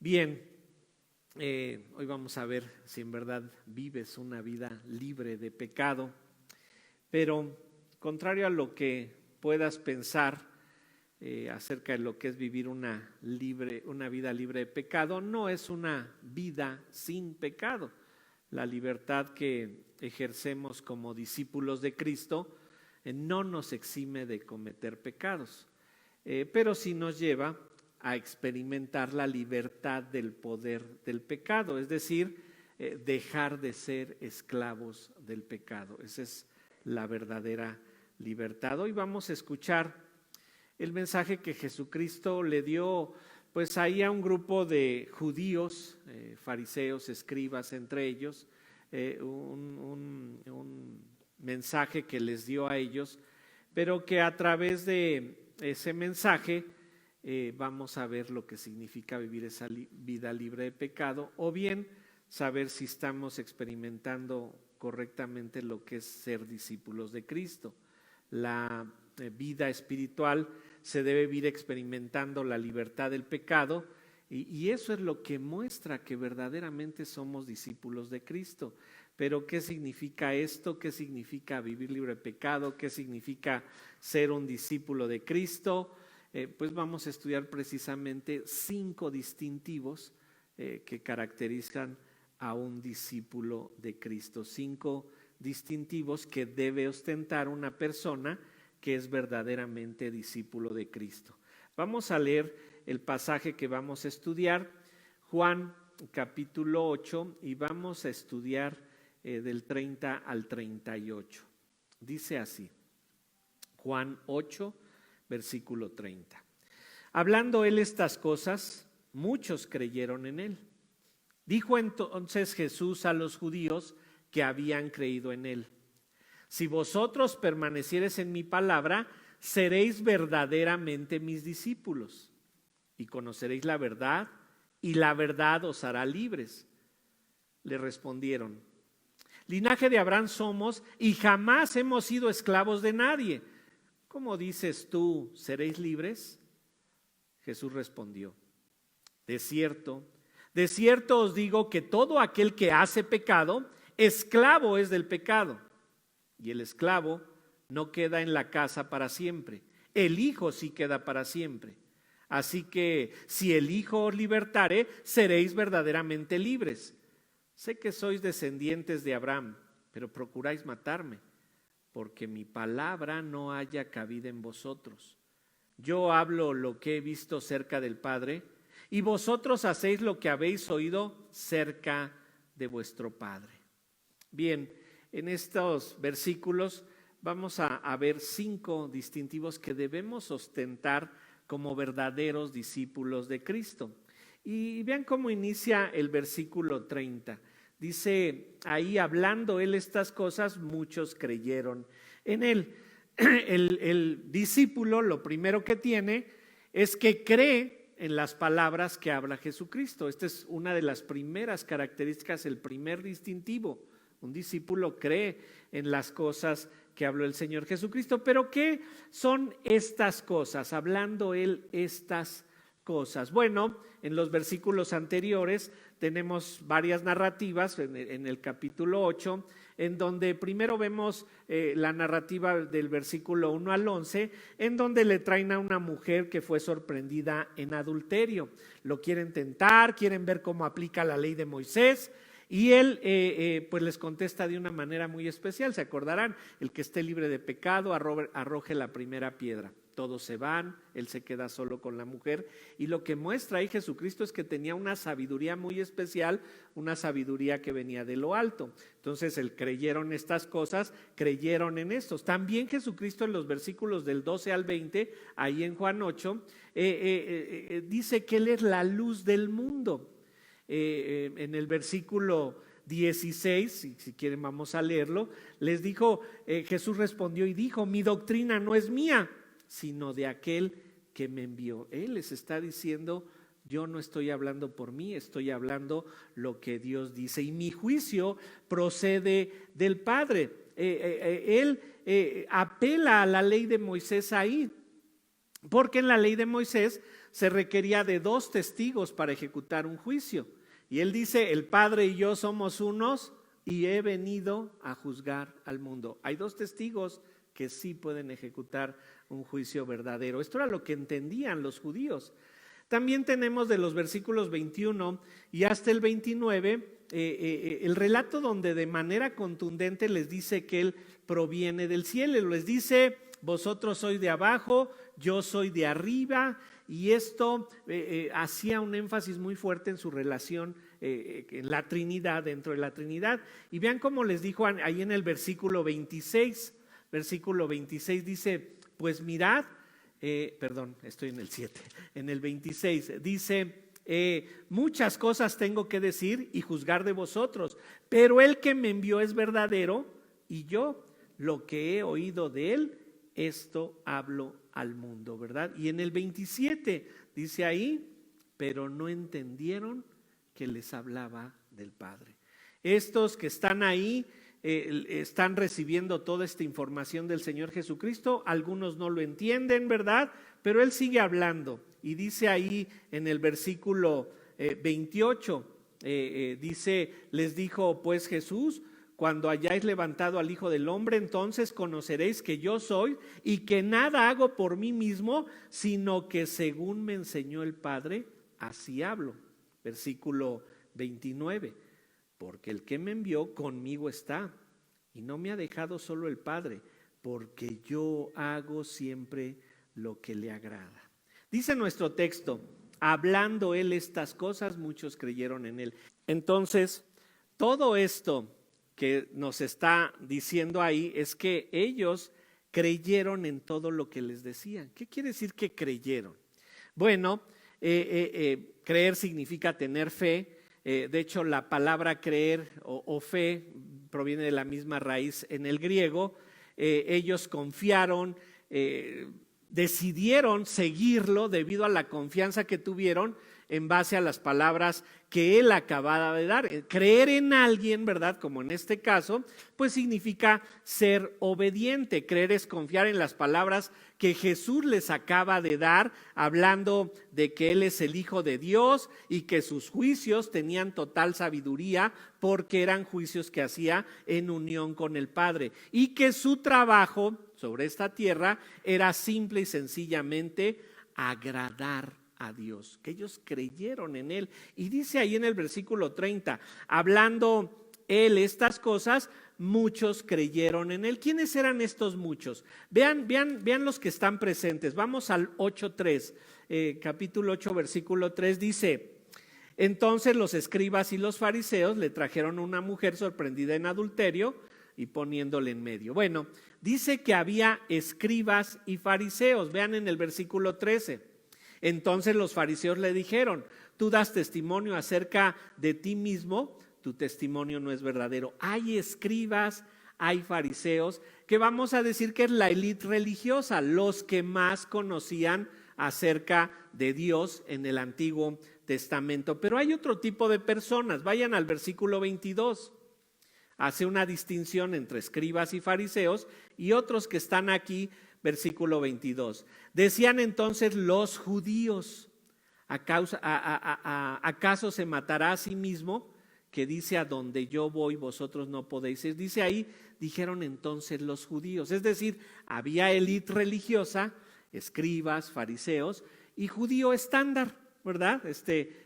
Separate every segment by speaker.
Speaker 1: Bien, hoy vamos a ver si en verdad vives una vida libre de pecado, pero contrario a lo que puedas pensar acerca de lo que es vivir una vida libre de pecado, no es una vida sin pecado. La libertad que ejercemos como discípulos de Cristo no nos exime de cometer pecados, pero sí nos lleva a experimentar la libertad del poder del pecado, es decir, dejar de ser esclavos del pecado. Esa es la verdadera libertad. Hoy vamos a escuchar el mensaje que Jesucristo le dio pues ahí a un grupo de judíos, fariseos, escribas entre ellos, un mensaje que les dio a ellos, pero que a través de ese mensaje vamos a ver lo que significa vivir esa vida libre de pecado, o bien saber si estamos experimentando correctamente lo que es ser discípulos de Cristo. La vida espiritual se debe vivir experimentando la libertad del pecado, y eso es lo que muestra que verdaderamente somos discípulos de Cristo. Pero ¿qué significa esto? ¿Qué significa vivir libre de pecado? ¿Qué significa ser un discípulo de Cristo? Pues vamos a estudiar precisamente 5 distintivos que caracterizan a un discípulo de Cristo. 5 distintivos que debe ostentar una persona que es verdaderamente discípulo de Cristo. Vamos a leer el pasaje que vamos a estudiar, Juan capítulo 8, y vamos a estudiar del 30 al 38. Dice así, Juan 8, versículo 30. Hablando él estas cosas, muchos creyeron en él. Dijo entonces Jesús a los judíos que habían creído en él: si vosotros permaneciereis en mi palabra, seréis verdaderamente mis discípulos, y conoceréis la verdad, y la verdad os hará libres. Le respondieron: linaje de Abraham somos, y jamás hemos sido esclavos de nadie. ¿Cómo dices tú, seréis libres? Jesús respondió: de cierto os digo que todo aquel que hace pecado, esclavo es del pecado. Y el esclavo no queda en la casa para siempre, el Hijo sí queda para siempre. Así que si el Hijo os libertare, seréis verdaderamente libres. Sé que sois descendientes de Abraham, pero procuráis matarme, porque mi palabra no haya cabida en vosotros. Yo hablo lo que he visto cerca del Padre, y vosotros hacéis lo que habéis oído cerca de vuestro Padre. Bien, en estos versículos vamos a ver 5 distintivos que debemos ostentar como verdaderos discípulos de Cristo. Y vean cómo inicia el versículo 30. Dice ahí, hablando él estas cosas, muchos creyeron en él. El discípulo lo primero que tiene es que cree en las palabras que habla Jesucristo. Esta es una de las primeras características, el primer distintivo. Un discípulo cree en las cosas que habló el Señor Jesucristo. Pero ¿qué son estas cosas? Hablando él estas cosas. Bueno, en los versículos anteriores tenemos varias narrativas en el capítulo 8, en donde primero vemos la narrativa del versículo 1 al 11, en donde le traen a una mujer que fue sorprendida en adulterio. Lo quieren tentar, quieren ver cómo aplica la ley de Moisés, y él pues les contesta de una manera muy especial. Se acordarán: el que esté libre de pecado arroje la primera piedra. Todos se van, él se queda solo con la mujer, y lo que muestra ahí Jesucristo es que tenía una sabiduría muy especial, una sabiduría que venía de lo alto. Entonces creyeron estas cosas, creyeron en estos. También Jesucristo en los versículos del 12 al 20, ahí en Juan 8, dice que él es la luz del mundo. En el versículo 16, si quieren vamos a leerlo, les dijo, Jesús respondió y dijo: mi doctrina no es mía, sino de aquel que me envió. Él les está diciendo: yo no estoy hablando por mí, estoy hablando lo que Dios dice, y mi juicio procede del Padre. Él apela a la ley de Moisés ahí, porque en la ley de Moisés se requería de 2 testigos para ejecutar un juicio. Y él dice, el Padre y yo somos unos y he venido a juzgar al mundo. Hay 2 testigos que sí pueden ejecutar un juicio verdadero. Esto era lo que entendían los judíos. También tenemos de los versículos 21 y hasta el 29 el relato donde de manera contundente les dice que Él proviene del cielo. Les dice, vosotros sois de abajo, yo soy de arriba. Y esto hacía un énfasis muy fuerte en su relación en la Trinidad, dentro de la Trinidad. Y vean cómo les dijo ahí en el versículo 26. Versículo 26 dice, pues mirad, perdón, estoy en el 7, en el 26 dice, muchas cosas tengo que decir y juzgar de vosotros, pero el que me envió es verdadero y yo lo que he oído de él, esto hablo al mundo, ¿verdad? Y en el 27 dice ahí, pero no entendieron que les hablaba del Padre. Estos que están ahí están recibiendo toda esta información del Señor Jesucristo, algunos no lo entienden, ¿verdad? Pero Él sigue hablando y dice ahí en el versículo 28, dice, les dijo pues Jesús, cuando hayáis levantado al Hijo del Hombre, entonces conoceréis que yo soy y que nada hago por mí mismo, sino que según me enseñó el Padre, así hablo. Versículo 29, porque el que me envió conmigo está y no me ha dejado solo el Padre, porque yo hago siempre lo que le agrada. Dice nuestro texto, hablando Él estas cosas, muchos creyeron en Él. Entonces, todo esto que nos está diciendo ahí es que ellos creyeron en todo lo que les decían. ¿Qué quiere decir que creyeron? Bueno, creer significa tener fe. De hecho, la palabra creer o fe proviene de la misma raíz en el griego. Ellos confiaron, decidieron seguirlo debido a la confianza que tuvieron en base a las palabras que él acababa de dar. Creer en alguien, ¿verdad? Como en este caso, pues significa ser obediente. Creer es confiar en las palabras que Jesús les acaba de dar, hablando de que Él es el Hijo de Dios y que sus juicios tenían total sabiduría porque eran juicios que hacía en unión con el Padre y que su trabajo sobre esta tierra era simple y sencillamente agradar a Dios, que ellos creyeron en Él. Y dice ahí en el versículo 30, hablando Él estas cosas, muchos creyeron en Él. ¿Quiénes eran estos muchos? Vean los que están presentes. Vamos al 8:3, capítulo 8, versículo 3, dice, entonces los escribas y los fariseos le trajeron a una mujer sorprendida en adulterio y poniéndole en medio. Bueno, dice que había escribas y fariseos. Vean en el versículo 13. Entonces los fariseos le dijeron, tú das testimonio acerca de ti mismo, tu testimonio no es verdadero. Hay escribas, hay fariseos, que vamos a decir que es la élite religiosa, los que más conocían acerca de Dios en el Antiguo Testamento. Pero hay otro tipo de personas. Vayan al versículo 22. Hace una distinción entre escribas y fariseos y otros que están aquí. Versículo 22. Decían entonces los judíos, ¿acaso se matará a sí mismo? Que dice, a donde yo voy vosotros no podéis ir. Dice ahí, dijeron entonces los judíos. Es decir, había élite religiosa, escribas, fariseos y judío estándar, ¿verdad?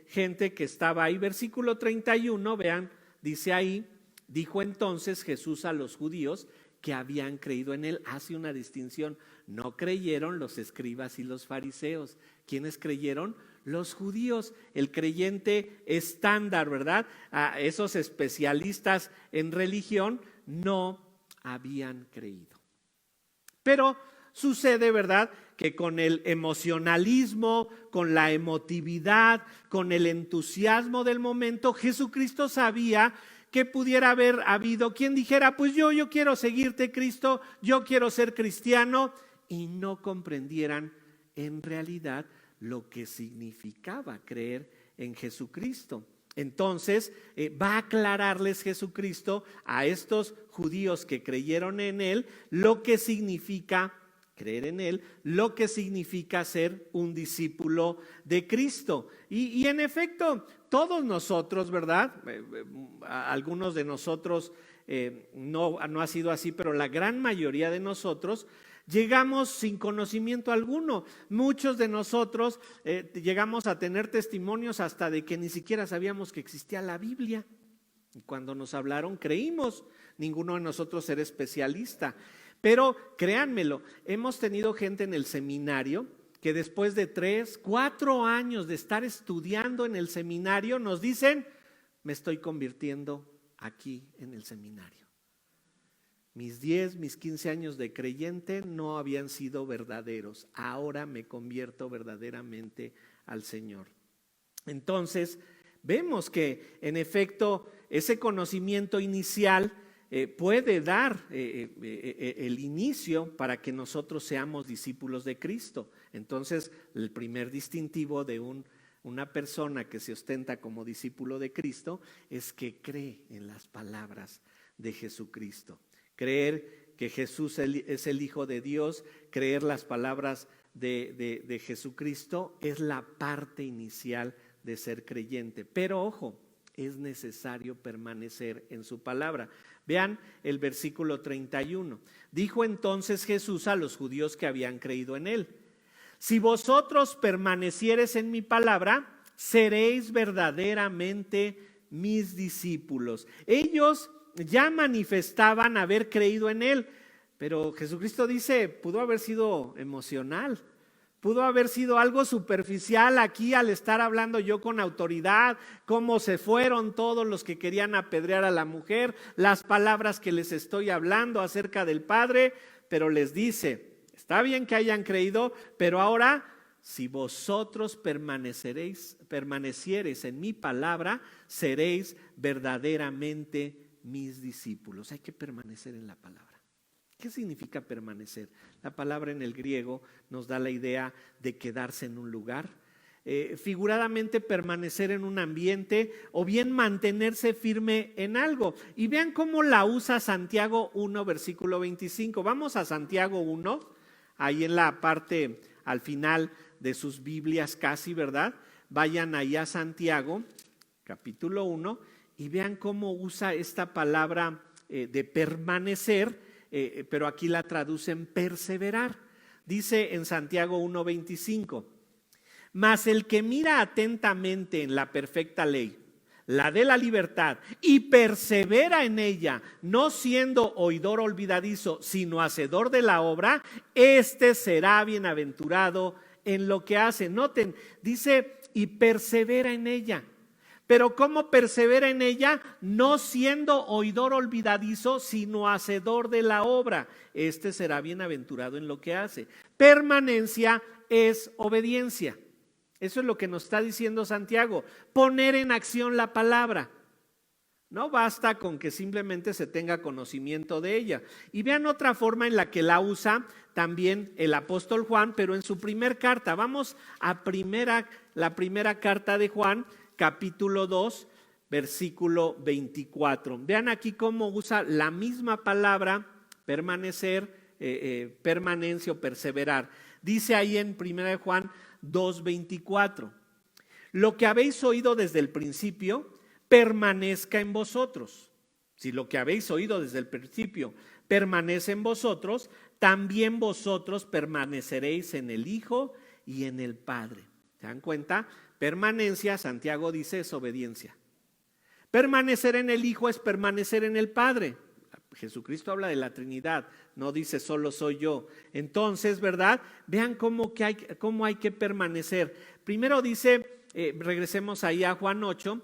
Speaker 1: Gente que estaba ahí. Versículo 31, vean, dice ahí, dijo entonces Jesús a los judíos que habían creído en Él. Hace una distinción. No creyeron los escribas y los fariseos. ¿Quiénes creyeron? Los judíos, el creyente estándar, ¿verdad? Esos especialistas en religión no habían creído. Pero sucede, ¿verdad?, que con el emocionalismo, con la emotividad, con el entusiasmo del momento, Jesucristo sabía que pudiera haber habido quien dijera, pues yo quiero seguirte, Cristo, yo quiero ser cristiano, y no comprendieran en realidad lo que significaba creer en Jesucristo. Entonces va a aclararles Jesucristo a estos judíos que creyeron en Él lo que significa creer en Él, lo que significa ser un discípulo de Cristo. Y en efecto, todos nosotros, ¿verdad? Algunos de nosotros no ha sido así, pero la gran mayoría de nosotros llegamos sin conocimiento alguno. Muchos de nosotros llegamos a tener testimonios hasta de que ni siquiera sabíamos que existía la Biblia. Y cuando nos hablaron, creímos. Ninguno de nosotros era especialista. Pero créanmelo, hemos tenido gente en el seminario que después de 3, 4 años de estar estudiando en el seminario nos dicen: me estoy convirtiendo aquí en el seminario. Mis 10, mis 15 años de creyente no habían sido verdaderos. Ahora me convierto verdaderamente al Señor. Entonces, vemos que en efecto ese conocimiento inicial puede dar el inicio para que nosotros seamos discípulos de Cristo. Entonces, el primer distintivo de una persona que se ostenta como discípulo de Cristo es que cree en las palabras de Jesucristo. Creer que Jesús es el Hijo de Dios, creer las palabras de Jesucristo es la parte inicial de ser creyente. Pero ojo, es necesario permanecer en su palabra. Vean el versículo 31. Dijo entonces Jesús a los judíos que habían creído en él: si vosotros permaneciereis en mi palabra, seréis verdaderamente mis discípulos. Ellos ya manifestaban haber creído en él, pero Jesucristo dice, pudo haber sido emocional. Pudo haber sido algo superficial aquí al estar hablando yo con autoridad, cómo se fueron todos los que querían apedrear a la mujer, las palabras que les estoy hablando acerca del Padre, pero les dice, está bien que hayan creído, pero ahora si vosotros permaneciereis en mi palabra, seréis verdaderamente mis discípulos. Hay que permanecer en la palabra. ¿Qué significa permanecer? La palabra en el griego nos da la idea de quedarse en un lugar, figuradamente permanecer en un ambiente o bien mantenerse firme en algo. Y vean cómo la usa Santiago 1, versículo 25. Vamos a Santiago 1, ahí en la parte al final de sus Biblias casi, ¿verdad? Vayan ahí a Santiago, capítulo 1, y vean cómo usa esta palabra de permanecer. Pero aquí la traducen perseverar. Dice en Santiago 1:25: mas el que mira atentamente en la perfecta ley, la de la libertad, y persevera en ella, no siendo oidor olvidadizo, sino hacedor de la obra, este será bienaventurado en lo que hace. Noten, dice, y persevera en ella. Pero ¿cómo persevera en ella? No siendo oidor olvidadizo, sino hacedor de la obra. Este será bienaventurado en lo que hace. Permanencia es obediencia. Eso es lo que nos está diciendo Santiago. Poner en acción la palabra. No basta con que simplemente se tenga conocimiento de ella. Y vean otra forma en la que la usa también el apóstol Juan, pero en su primer carta. Vamos a la primera carta de Juan, capítulo 2, versículo 24. Vean aquí cómo usa la misma palabra permanecer, permanencia o perseverar. Dice ahí en 1 Juan 2:24: lo que habéis oído desde el principio permanezca en vosotros. Si lo que habéis oído desde el principio permanece en vosotros, también vosotros permaneceréis en el Hijo y en el Padre. ¿Se dan cuenta? Permanencia, Santiago dice, es obediencia. Permanecer en el Hijo es permanecer en el Padre. Jesucristo habla de la Trinidad, no dice solo soy yo. Entonces, ¿verdad? Vean cómo hay que permanecer. Primero dice, regresemos ahí a Juan 8,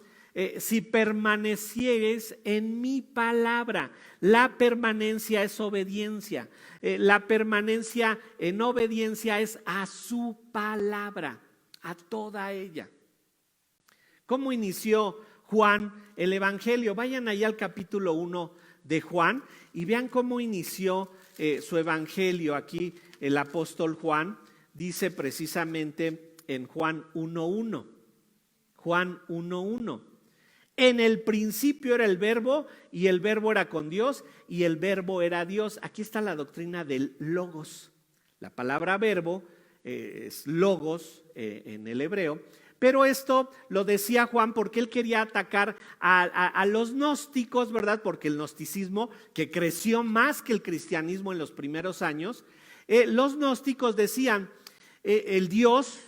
Speaker 1: si permanecieres en mi palabra. La permanencia es obediencia. La permanencia en obediencia es a su palabra, a toda ella. ¿Cómo inició Juan el Evangelio? Vayan ahí al capítulo 1 de Juan y vean cómo inició su Evangelio. Aquí el apóstol Juan dice precisamente en Juan 1:1. Juan 1:1: en el principio era el verbo, y el verbo era con Dios, y el verbo era Dios. Aquí está la doctrina del logos. La palabra verbo es logos en el hebreo, pero esto lo decía Juan porque él quería atacar a los gnósticos, ¿verdad? Porque el gnosticismo, que creció más que el cristianismo en los primeros años, los gnósticos decían, el Dios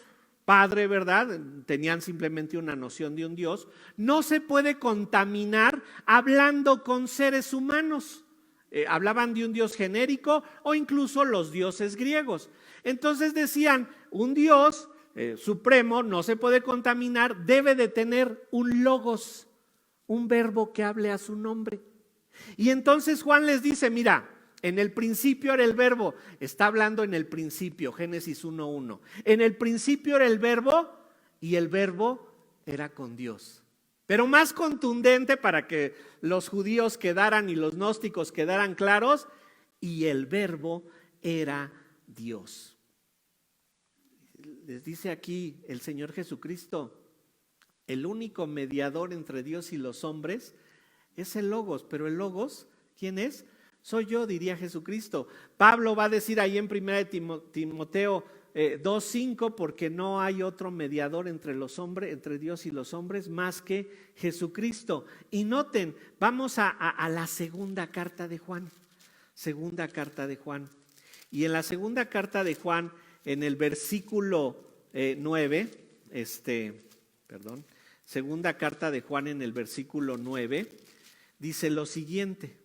Speaker 1: Padre, ¿verdad? Tenían simplemente una noción de un Dios, no se puede contaminar hablando con seres humanos. Hablaban de un Dios genérico o incluso los dioses griegos. Entonces decían, un Dios supremo no se puede contaminar, debe de tener un logos, un verbo que hable a su nombre. Y entonces Juan les dice, mira, en el principio era el verbo, está hablando en el principio, Génesis 1:1. En el principio era el verbo y el verbo era con Dios. Pero más contundente para que los judíos quedaran y los gnósticos quedaran claros, y el verbo era Dios. Les dice aquí el Señor Jesucristo, el único mediador entre Dios y los hombres es el Logos, pero el Logos, ¿quién es? Soy yo, diría Jesucristo. Pablo va a decir ahí en 1 Timoteo 2:5, porque no hay otro mediador entre los hombres, entre Dios y los hombres, más que Jesucristo. Y noten, vamos a la segunda carta de Juan. Segunda carta de Juan. Y en la segunda carta de Juan, en el versículo 9, segunda carta de Juan en el versículo 9, dice lo siguiente: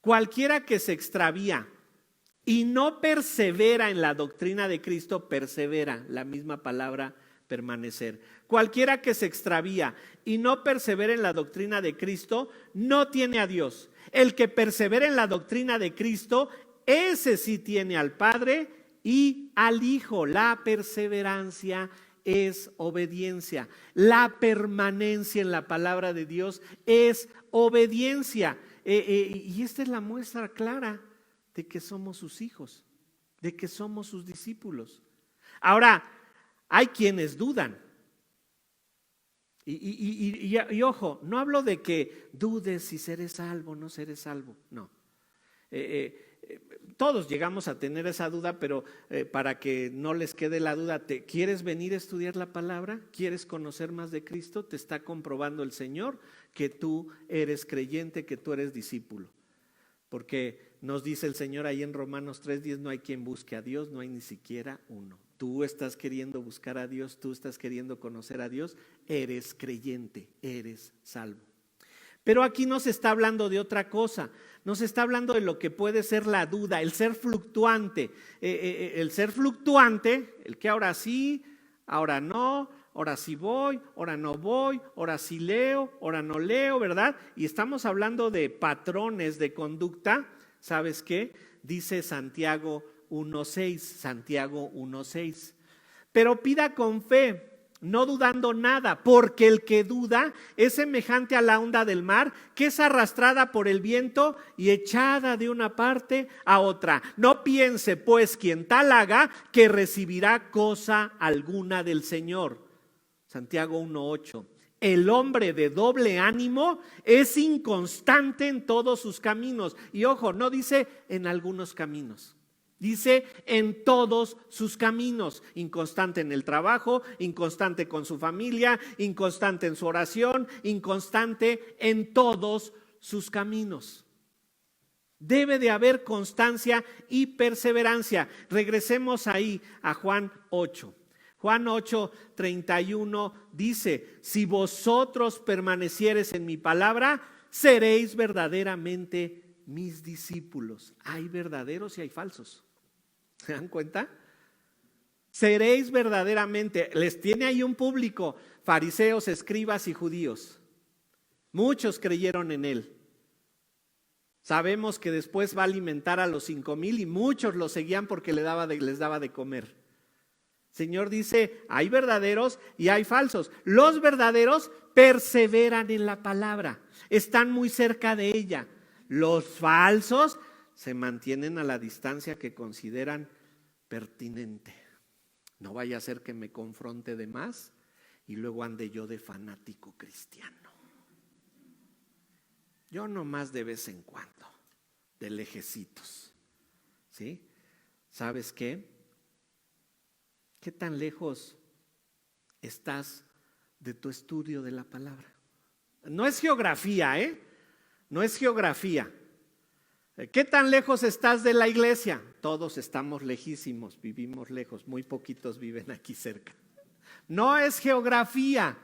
Speaker 1: cualquiera que se extravía y no persevera en la doctrina de Cristo, persevera, la misma palabra permanecer. Cualquiera que se extravía y no persevera en la doctrina de Cristo, no tiene a Dios. El que persevera en la doctrina de Cristo, ese sí tiene al Padre y al Hijo. La perseverancia es obediencia. La permanencia en la palabra de Dios es obediencia. Y esta es la muestra clara de que somos sus hijos, de que somos sus discípulos. Ahora, hay quienes dudan. Y ojo, no hablo de que dudes si seré salvo o no seré salvo, no. Todos llegamos a tener esa duda, pero para que no les quede la duda, ¿quieres venir a estudiar la palabra? ¿Quieres conocer más de Cristo? Te está comprobando el Señor que tú eres creyente, que tú eres discípulo. Porque nos dice el Señor ahí en Romanos 3:10, no hay quien busque a Dios, no hay ni siquiera uno. Tú estás queriendo buscar a Dios, tú estás queriendo conocer a Dios, eres creyente, eres salvo. Pero aquí nos está hablando de otra cosa, nos está hablando de lo que puede ser la duda, el ser fluctuante. El ser fluctuante, el que ahora sí, ahora no, ahora sí voy, ahora no voy, ahora sí leo, ahora no leo, ¿verdad? Y estamos hablando de patrones de conducta. ¿Sabes qué? Dice Santiago 1:6, pero pida con fe, no dudando nada, porque el que duda es semejante a la onda del mar, que es arrastrada por el viento y echada de una parte a otra. No piense pues quien tal haga que recibirá cosa alguna del Señor. Santiago 1:8. El hombre de doble ánimo es inconstante en todos sus caminos. Y ojo, no dice en algunos caminos. Dice en todos sus caminos, inconstante en el trabajo, inconstante con su familia, inconstante en su oración, inconstante en todos sus caminos. Debe de haber constancia y perseverancia. Regresemos ahí a Juan 8. Juan 8:31 dice: si vosotros permaneciereis en mi palabra, seréis verdaderamente mis discípulos. Hay verdaderos y hay falsos. ¿Se dan cuenta? Seréis verdaderamente, les tiene ahí un público, fariseos, escribas y judíos. Muchos creyeron en él. Sabemos que después va a alimentar a los 5,000 y muchos lo seguían porque les daba de comer. El Señor dice, hay verdaderos y hay falsos. Los verdaderos perseveran en la palabra, están muy cerca de ella. Los falsos se mantienen a la distancia que consideran pertinente. No vaya a ser que me confronte de más y luego ande yo de fanático cristiano. Yo nomás de vez en cuando, de lejecitos. ¿Sí? ¿Sabes qué? ¿Qué tan lejos estás de tu estudio de la palabra? No es geografía, no es geografía. ¿Qué tan lejos estás de la iglesia? Todos estamos lejísimos, vivimos lejos, muy poquitos viven aquí cerca. No es geografía.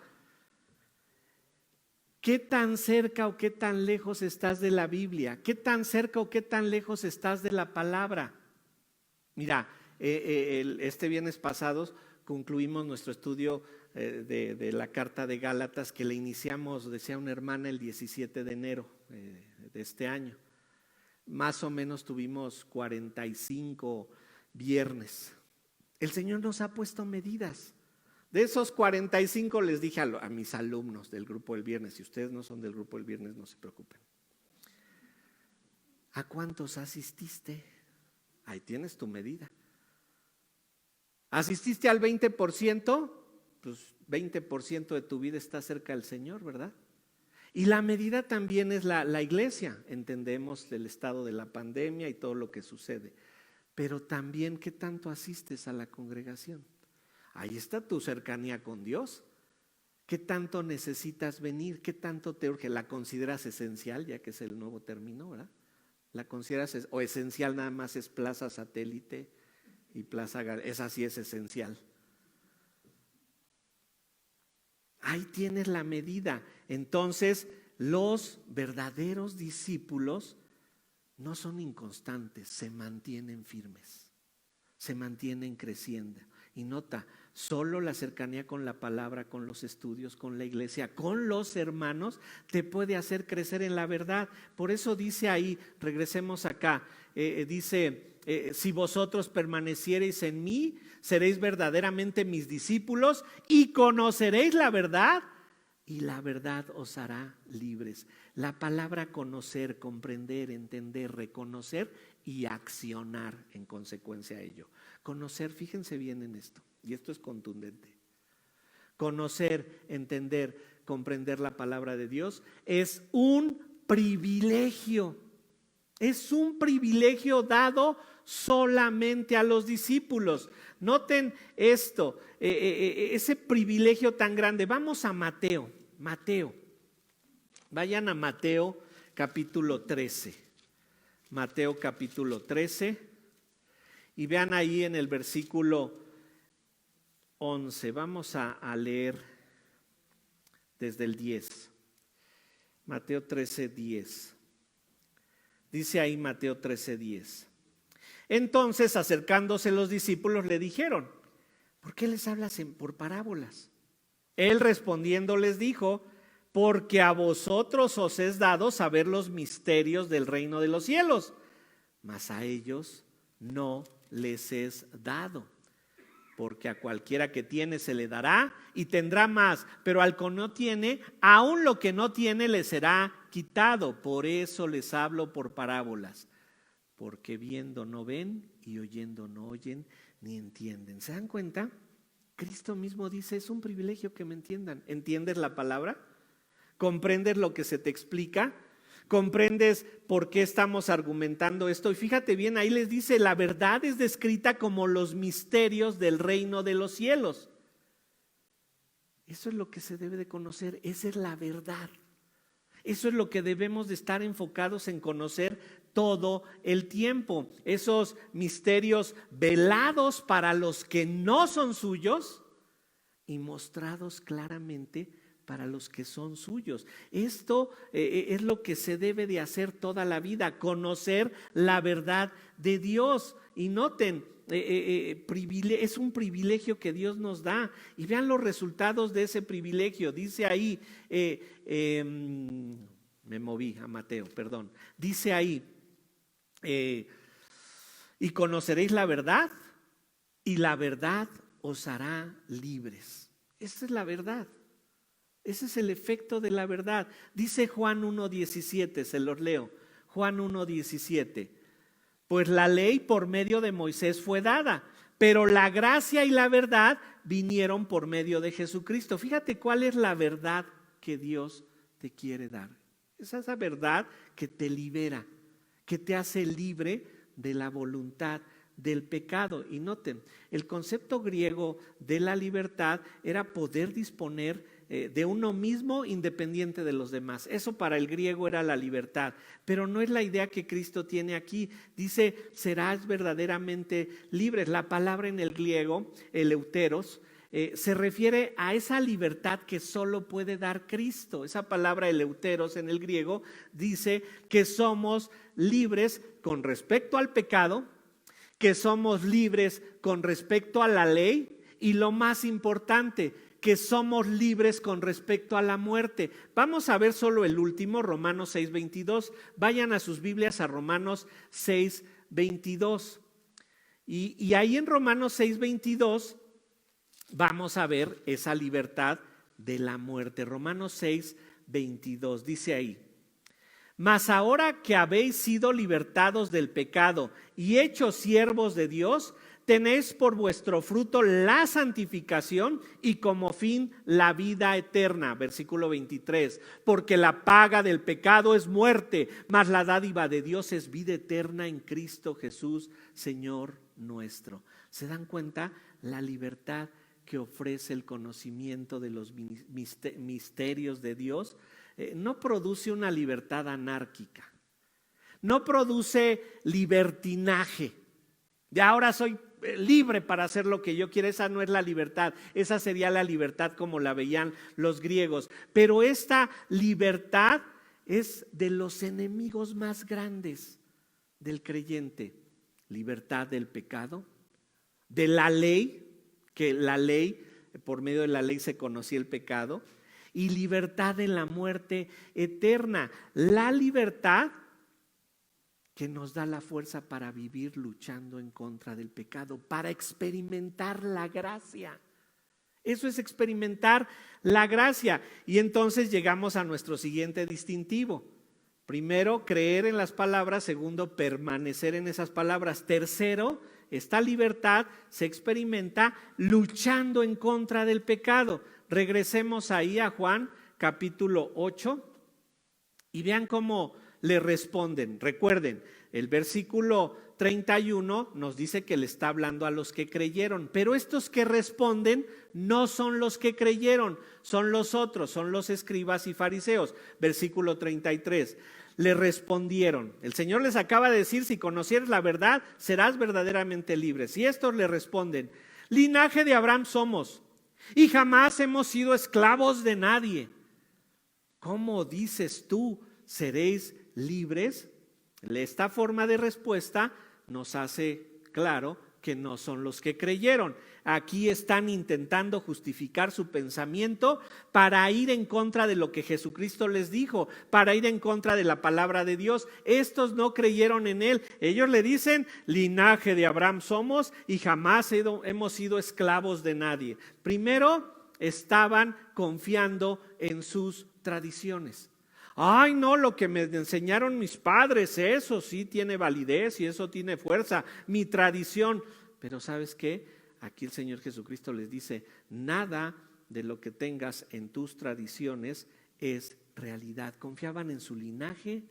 Speaker 1: ¿Qué tan cerca o qué tan lejos estás de la Biblia? ¿Qué tan cerca o qué tan lejos estás de la palabra? Mira, este viernes pasado concluimos nuestro estudio de la carta de Gálatas, que le iniciamos, decía una hermana, el 17 de enero de este año. Más o menos tuvimos 45 viernes. El Señor nos ha puesto medidas. De esos 45 les dije a mis alumnos del grupo del viernes: si ustedes no son del grupo del viernes, no se preocupen. ¿A cuántos asististe? Ahí tienes tu medida. ¿Asististe al 20%? Pues 20% de tu vida está cerca del Señor, ¿verdad? Y la medida también es la iglesia. Entendemos el estado de la pandemia y todo lo que sucede, pero también ¿qué tanto asistes a la congregación? Ahí está tu cercanía con Dios. ¿Qué tanto necesitas venir? ¿Qué tanto te urge? ¿La consideras esencial, ya que es el nuevo término, verdad? ¿La consideras o esencial nada más es Plaza Satélite y Plaza Gar? Esa sí es esencial. Ahí tienes la medida. Entonces, los verdaderos discípulos no son inconstantes, se mantienen firmes, se mantienen creciendo. Y nota, solo la cercanía con la palabra, con los estudios, con la iglesia, con los hermanos, te puede hacer crecer en la verdad. Por eso dice ahí, regresemos acá, dice, si vosotros permaneciereis en mí, seréis verdaderamente mis discípulos y conoceréis la verdad, y la verdad os hará libres. La palabra conocer, comprender, entender, reconocer y accionar en consecuencia a ello. Conocer, fíjense bien en esto, y esto es contundente. Conocer, entender, comprender la palabra de Dios es un privilegio. Es un privilegio dado solamente a los discípulos. Noten esto, ese privilegio tan grande. Vamos a Mateo. Vayan a Mateo capítulo 13. Mateo capítulo 13. Y vean ahí en el versículo 11. Vamos a leer desde el 10. Mateo 13, 10. Dice ahí Mateo 13, 10. Entonces, acercándose los discípulos, le dijeron: ¿por qué les hablas por parábolas? Él respondiendo les dijo: porque a vosotros os es dado saber los misterios del reino de los cielos, mas a ellos no les es dado. Porque a cualquiera que tiene se le dará y tendrá más, pero al que no tiene, aún lo que no tiene le será quitado. Por eso les hablo por parábolas, porque viendo no ven y oyendo no oyen ni entienden. ¿Se dan cuenta? Cristo mismo dice: es un privilegio que me entiendan. ¿Entiendes la palabra? ¿Comprendes lo que se te explica? ¿Comprendes por qué estamos argumentando esto? Y fíjate bien, ahí les dice: la verdad es descrita como los misterios del reino de los cielos. Eso es lo que se debe de conocer, esa es la verdad. Eso es lo que debemos de estar enfocados en conocer todo el tiempo. Esos misterios velados para los que no son suyos y mostrados claramente para los que son suyos. Esto es lo que se debe de hacer toda la vida, conocer la verdad de Dios. Y noten, es un privilegio que Dios nos da. Y vean los resultados de ese privilegio. Dice ahí, me moví a Mateo, perdón. Dice ahí, y conoceréis la verdad, y la verdad os hará libres. Esa es la verdad. Ese es el efecto de la verdad. Dice Juan 1:17, se los leo. Juan 1:17. Pues la ley por medio de Moisés fue dada, pero la gracia y la verdad vinieron por medio de Jesucristo. Fíjate cuál es la verdad que Dios te quiere dar. Es esa verdad que te libera, que te hace libre de la voluntad del pecado. Y noten, el concepto griego de la libertad era poder disponer de uno mismo independiente de los demás. Eso para el griego era la libertad, pero no es la idea que Cristo tiene aquí. Dice, serás verdaderamente libres. La palabra en el griego, eleuteros, se refiere a esa libertad que solo puede dar Cristo. Esa palabra eleuteros en el griego dice que somos libres con respecto al pecado, que somos libres con respecto a la ley y lo más importante, que somos libres con respecto a la muerte. Vamos a ver solo el último, Romanos 6:22. Vayan a sus Biblias a Romanos 6:22. Y ahí en Romanos 6:22 vamos a ver esa libertad de la muerte. Romanos 6:22 dice ahí: mas ahora que habéis sido libertados del pecado y hechos siervos de Dios, tenéis por vuestro fruto la santificación y como fin la vida eterna. Versículo 23, porque la paga del pecado es muerte, mas la dádiva de Dios es vida eterna en Cristo Jesús, Señor nuestro. ¿Se dan cuenta? La libertad que ofrece el conocimiento de los misterios de Dios no produce una libertad anárquica, no produce libertinaje. De ahora soy libre para hacer lo que yo quiera. Esa no es la libertad, esa sería la libertad como la veían los griegos. Pero esta libertad es de los enemigos más grandes del creyente: libertad del pecado, de la ley, que la ley, por medio de la ley se conocía el pecado, y libertad de la muerte eterna. La libertad que nos da la fuerza para vivir luchando en contra del pecado, para experimentar la gracia. Eso es experimentar la gracia. Y entonces llegamos a nuestro siguiente distintivo. Primero, creer en las palabras. Segundo, permanecer en esas palabras. Tercero, esta libertad se experimenta luchando en contra del pecado. Regresemos ahí a Juan capítulo 8 y vean cómo le responden. Recuerden, el versículo 31 nos dice que le está hablando a los que creyeron, pero estos que responden no son los que creyeron, son los otros, son los escribas y fariseos. Versículo 33, le respondieron, el Señor les acaba de decir, si conocieres la verdad, serás verdaderamente libres. Y estos le responden, linaje de Abraham somos, y jamás hemos sido esclavos de nadie. ¿Cómo dices tú, seréis libres? Esta forma de respuesta nos hace claro que no son los que creyeron. Aquí están intentando justificar su pensamiento para ir en contra de lo que Jesucristo les dijo, para ir en contra de la palabra de Dios. Estos no creyeron en Él. Ellos le dicen, linaje de Abraham somos y jamás hemos sido esclavos de nadie. Primero, estaban confiando en sus tradiciones. Ay, no, lo que me enseñaron mis padres, eso sí tiene validez y eso tiene fuerza, mi tradición. Pero ¿sabes qué? Aquí el Señor Jesucristo les dice, nada de lo que tengas en tus tradiciones es realidad. Confiaban en su linaje,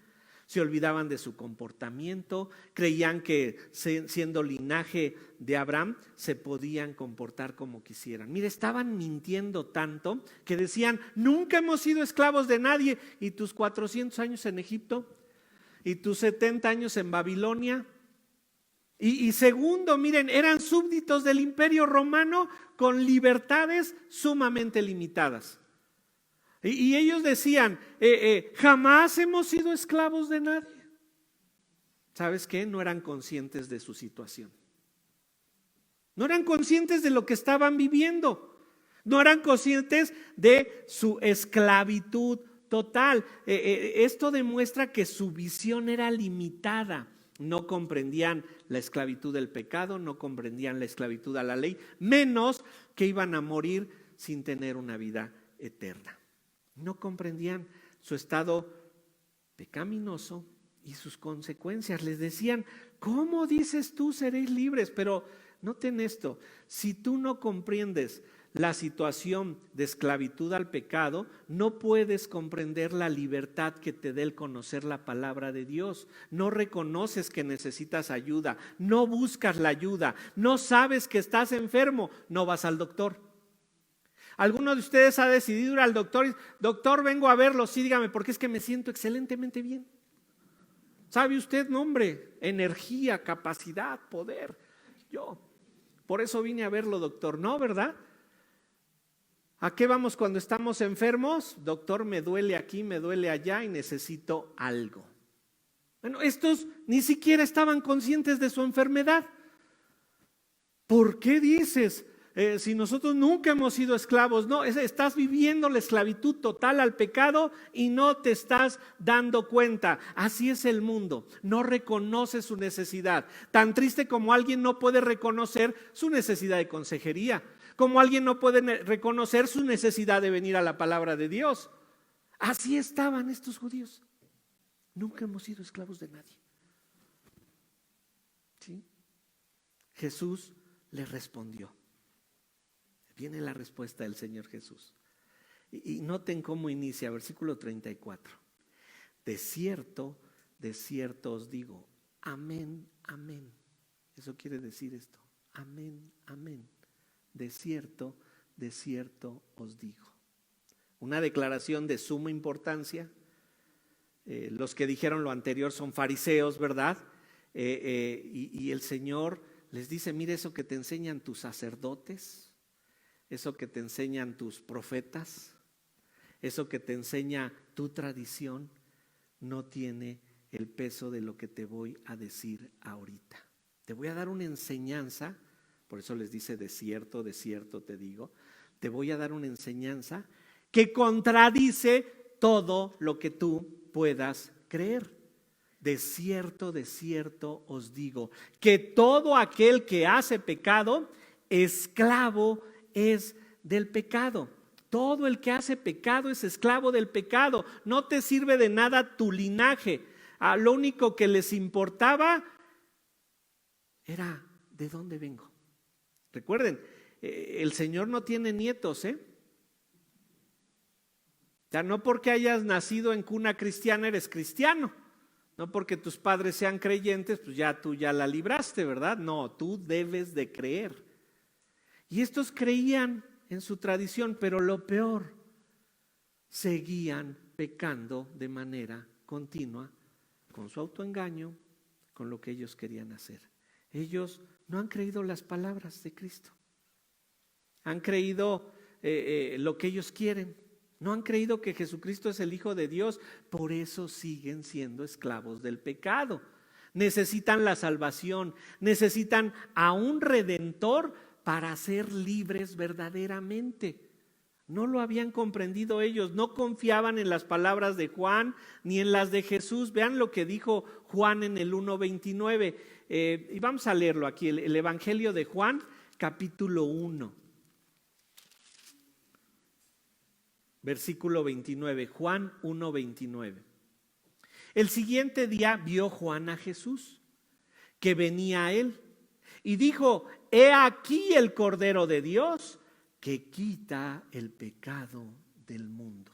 Speaker 1: se olvidaban de su comportamiento, creían que siendo linaje de Abraham se podían comportar como quisieran. Mire, estaban mintiendo tanto que decían, nunca hemos sido esclavos de nadie. ¿Y tus 400 años en Egipto? ¿Y tus 70 años en Babilonia? Y segundo, miren, eran súbditos del Imperio Romano con libertades sumamente limitadas. Y ellos decían, jamás hemos sido esclavos de nadie. ¿Sabes qué? No eran conscientes de su situación. No eran conscientes de lo que estaban viviendo. No eran conscientes de su esclavitud total. Esto demuestra que su visión era limitada. No comprendían la esclavitud del pecado, no comprendían la esclavitud a la ley, menos que iban a morir sin tener una vida eterna. No comprendían su estado pecaminoso y sus consecuencias. Les decían, ¿cómo dices tú seréis libres? Pero noten esto, si tú no comprendes la situación de esclavitud al pecado, no puedes comprender la libertad que te dé el conocer la palabra de Dios. No reconoces que necesitas ayuda, no buscas la ayuda, no sabes que estás enfermo, no vas al doctor. ¿Alguno de ustedes ha decidido ir al doctor y, doctor, vengo a verlo? Sí, dígame, porque es que me siento excelentemente bien. ¿Sabe usted? No, hombre, energía, capacidad, poder. Por eso vine a verlo, doctor. No, ¿verdad? ¿A qué vamos cuando estamos enfermos? Doctor, me duele aquí, me duele allá y necesito algo. Bueno, estos ni siquiera estaban conscientes de su enfermedad. ¿Por qué dices? Si nosotros nunca hemos sido esclavos, no, estás viviendo la esclavitud total al pecado y no te estás dando cuenta. Así es el mundo, no reconoce su necesidad. Tan triste como alguien no puede reconocer su necesidad de consejería, como alguien no puede reconocer su necesidad de venir a la palabra de Dios. Así estaban estos judíos. Nunca hemos sido esclavos de nadie. ¿Sí? Jesús les respondió. Viene la respuesta del Señor Jesús. Y noten cómo inicia, versículo 34. De cierto os digo, amén, amén. Eso quiere decir esto, amén, amén. De cierto os digo. Una declaración de suma importancia. Los que dijeron lo anterior son fariseos, ¿verdad? Y el Señor les dice, mire eso que te enseñan tus sacerdotes, eso que te enseñan tus profetas, eso que te enseña tu tradición, no tiene el peso de lo que te voy a decir ahorita. Te voy a dar una enseñanza, por eso les dice de cierto te digo, te voy a dar una enseñanza que contradice todo lo que tú puedas creer. De cierto os digo, que todo aquel que hace pecado, esclavo es del pecado. Todo el que hace pecado es esclavo del pecado. No te sirve de nada tu linaje. Lo único que les importaba era de dónde vengo. Recuerden, el Señor no tiene nietos, O sea, no porque hayas nacido en cuna cristiana eres cristiano. No porque tus padres sean creyentes, pues tú ya la libraste, ¿verdad? No, tú debes de creer. Y estos creían en su tradición, pero lo peor, seguían pecando de manera continua, con su autoengaño, con lo que ellos querían hacer. Ellos no han creído las palabras de Cristo. Han creído lo que ellos quieren. No han creído que Jesucristo es el Hijo de Dios. Por eso siguen siendo esclavos del pecado. Necesitan la salvación. Necesitan a un Redentor para ser libres verdaderamente. No lo habían comprendido ellos, no confiaban en las palabras de Juan ni en las de Jesús. Vean lo que dijo Juan en el 1:29. Y vamos a leerlo aquí, el Evangelio de Juan, capítulo 1, versículo 29. Juan 1:29. El siguiente día vio Juan a Jesús, que venía a él, y dijo: he aquí el Cordero de Dios que quita el pecado del mundo.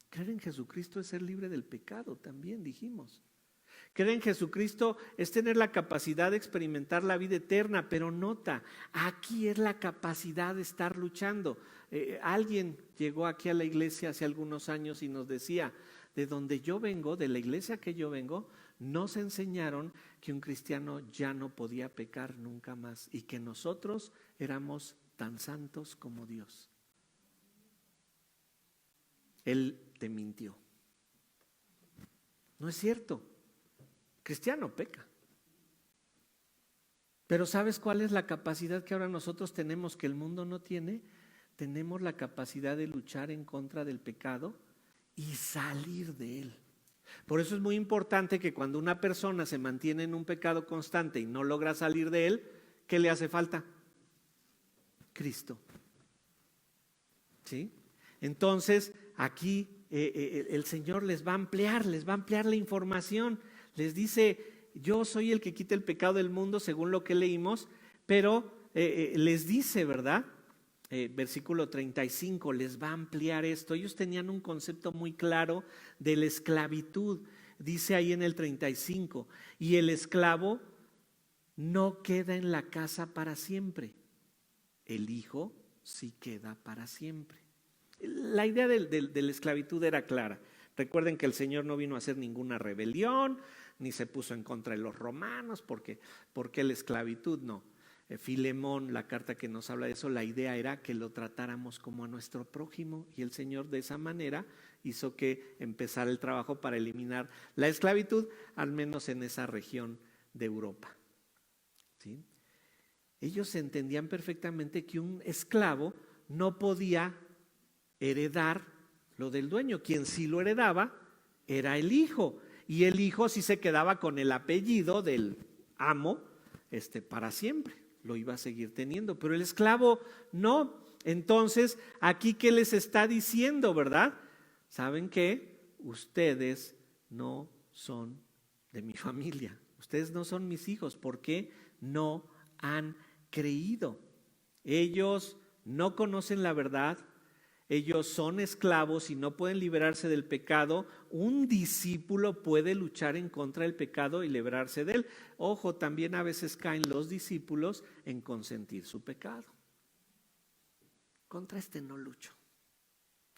Speaker 1: Creer en Jesucristo es ser libre del pecado, también dijimos. Creer en Jesucristo es tener la capacidad de experimentar la vida eterna, pero nota, aquí es la capacidad de estar luchando. Alguien llegó aquí a la iglesia hace algunos años y nos decía: de donde yo vengo, de la iglesia que yo vengo, nos enseñaron que un cristiano ya no podía pecar nunca más y que nosotros éramos tan santos como Dios. Él te mintió. No es cierto. Cristiano peca. Pero ¿sabes cuál es la capacidad que ahora nosotros tenemos que el mundo no tiene? Tenemos la capacidad de luchar en contra del pecado y salir de él. Por eso es muy importante que cuando una persona se mantiene en un pecado constante y no logra salir de él, ¿qué le hace falta? Cristo. ¿Sí? Entonces, aquí el Señor les va a ampliar la información. Les dice: yo soy el que quita el pecado del mundo, según lo que leímos, pero les dice, ¿verdad? versículo 35 les va a ampliar esto. Ellos tenían un concepto muy claro de la esclavitud. Dice ahí en el 35, y el esclavo no queda en la casa para siempre, el hijo sí queda para siempre. La idea de la esclavitud era clara. Recuerden que el Señor no vino a hacer ninguna rebelión, ni se puso en contra de los romanos, porque la esclavitud no. Filemón, la carta que nos habla de eso, la idea era que lo tratáramos como a nuestro prójimo, y el Señor de esa manera hizo que empezara el trabajo para eliminar la esclavitud, al menos en esa región de Europa. ¿Sí? Ellos entendían perfectamente que un esclavo no podía heredar lo del dueño. Quien sí lo heredaba era el hijo, y el hijo sí se quedaba con el apellido del amo para siempre, lo iba a seguir teniendo, pero el esclavo no. Entonces, aquí ¿qué les está diciendo, verdad? ¿Saben qué? Ustedes no son de mi familia, ustedes no son mis hijos, porque no han creído. Ellos no conocen la verdad, ellos son esclavos y no pueden liberarse del pecado. Un discípulo puede luchar en contra del pecado y librarse de él. Ojo, también a veces caen los discípulos en consentir su pecado. Contra este no lucho,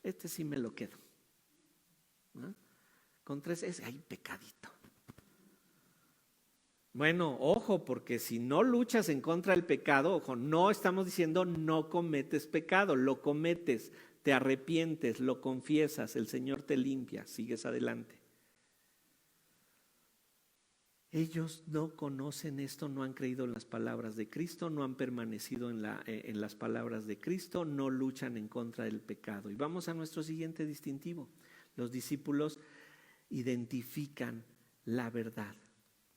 Speaker 1: este sí me lo quedo, ¿no? Contra ese hay pecadito. Bueno, ojo, porque si no luchas en contra del pecado, ojo, no estamos diciendo no cometes pecado, lo cometes, te arrepientes, lo confiesas, el Señor te limpia, sigues adelante. Ellos no conocen esto, no han creído en las palabras de Cristo, no han permanecido en las palabras de Cristo, no luchan en contra del pecado. Y vamos a nuestro siguiente distintivo. Los discípulos identifican la verdad.